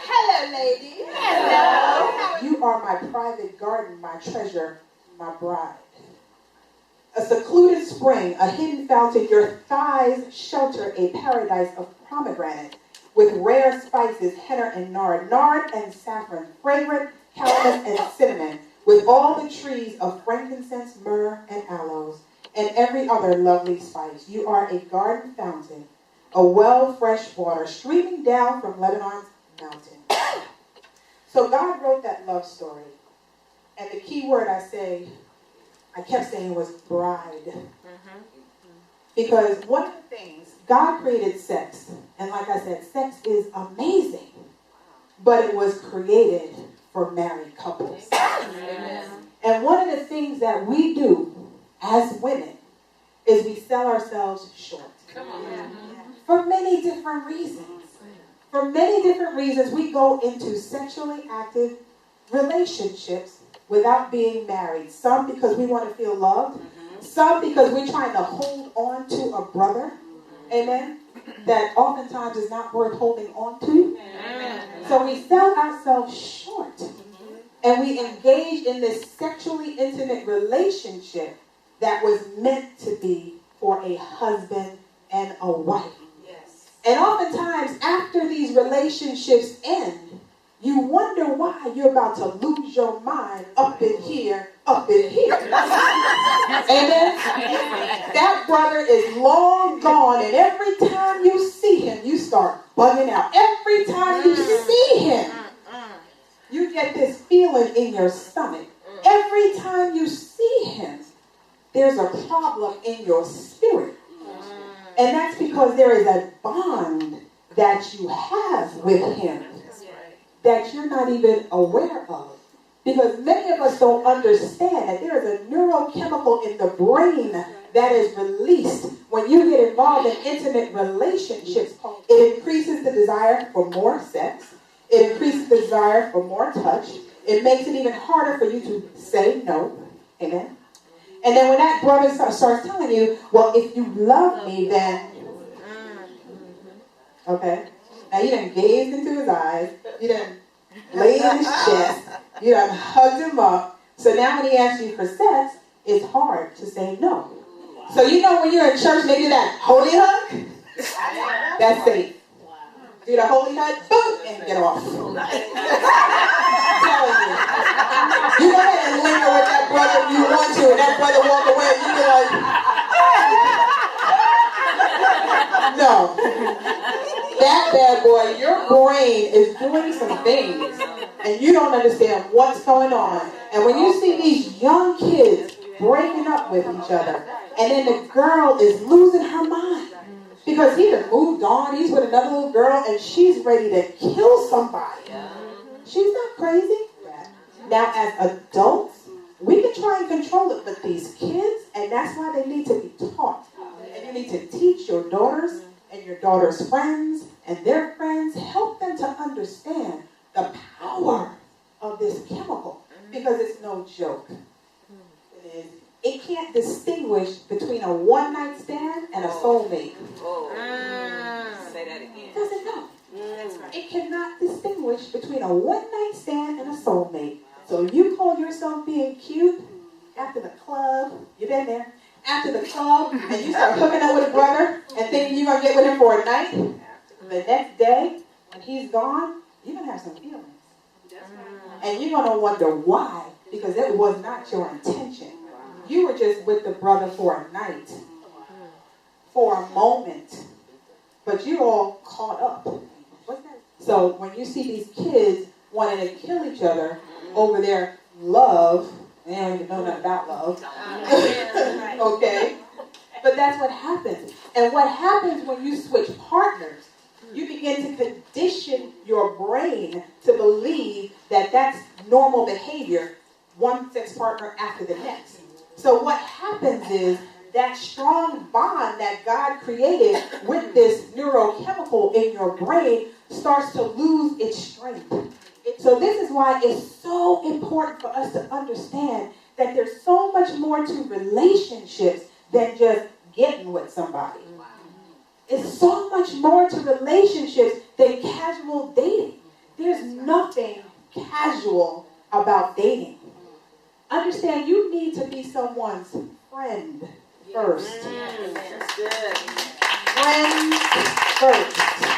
Hello, ladies. Hello. You are my private garden, my treasure, my bride. A secluded spring, a hidden fountain, your thighs shelter a paradise of pomegranate with rare spices, henna and nard and saffron, fragrant calamus and cinnamon, with all the trees of frankincense, myrrh, and aloes, and every other lovely spice. You are a garden fountain, a well fresh water streaming down from Lebanon's mountain. So God wrote that love story, and the key word I kept saying was bride. Because one of the things, God created sex, and like I said, sex is amazing, but it was created for married couples. Amen. And one of the things that we do as women is we sell ourselves short. For many different reasons. For many different reasons, we go into sexually active relationships without being married. Some because we want to feel loved. Some because we're trying to hold on to a brother. Amen. That oftentimes is not worth holding on to. Amen. So we sell ourselves short. And we engage in this sexually intimate relationship that was meant to be for a husband and a wife. Yes. And oftentimes after these relationships end, you wonder why you're about to lose your mind up in here. Amen? That brother is long gone, and every time you see him, you start bugging out. Every time you see him, you get this feeling in your stomach. Every time you see him, there's a problem in your spirit. And that's because there is a bond that you have with him that you're not even aware of. Because many of us don't understand that there is a neurochemical in the brain that is released when you get involved in intimate relationships. It increases the desire for more sex. It increases the desire for more touch. It makes it even harder for you to say no. Amen. And then when that brother starts telling you, well, if you love me, then... Okay. Now you done gazed into his eyes. You done laid in his chest. You done hugged him up. So now when he asks you for sex, it's hard to say no. So you know when you're in church, they do that holy hug? That's safe. Do the holy hug, boom, and get off. I'm telling you. You go ahead and linger with that brother if you want to, and that brother walk away, and you be like, no. That bad boy, your brain is doing some things, and you don't understand what's going on. And when you see these young kids breaking up with each other, and then the girl is losing her mind, because he done moved on, he's with another little girl, and she's ready to kill somebody. She's not crazy. Now, as adults, we can try and control it, but these kids, and that's why they need to be taught. And you need to teach your daughters and your daughters' friends and their friends, help them to understand the power of this chemical, because it's no joke. It can't distinguish between a one-night stand and a soulmate. Say that again. It doesn't know. It cannot distinguish between a one-night stand and a soulmate. So you call yourself being cute after the club, you've been there, after the club, and you start hooking up with a brother and thinking you're going to get with him for a night. The next day, when he's gone, you're going to have some feelings. And you're going to wonder why, because it was not your intention. You were just with the brother for a night, for a moment, but you're all caught up. What's that? So when you see these kids wanting to kill each other over their love, they don't even know nothing about love. Okay? But that's what happens. And what happens when you switch partners, you begin to condition your brain to believe that that's normal behavior, one sex partner after the next. So what happens is that strong bond that God created with this neurochemical in your brain starts to lose its strength. So this is why it's so important for us to understand that there's so much more to relationships than just getting with somebody. is so much more to relationships than casual dating. There's nothing casual about dating. Understand, you need to be someone's friend first. That's good. Friends first.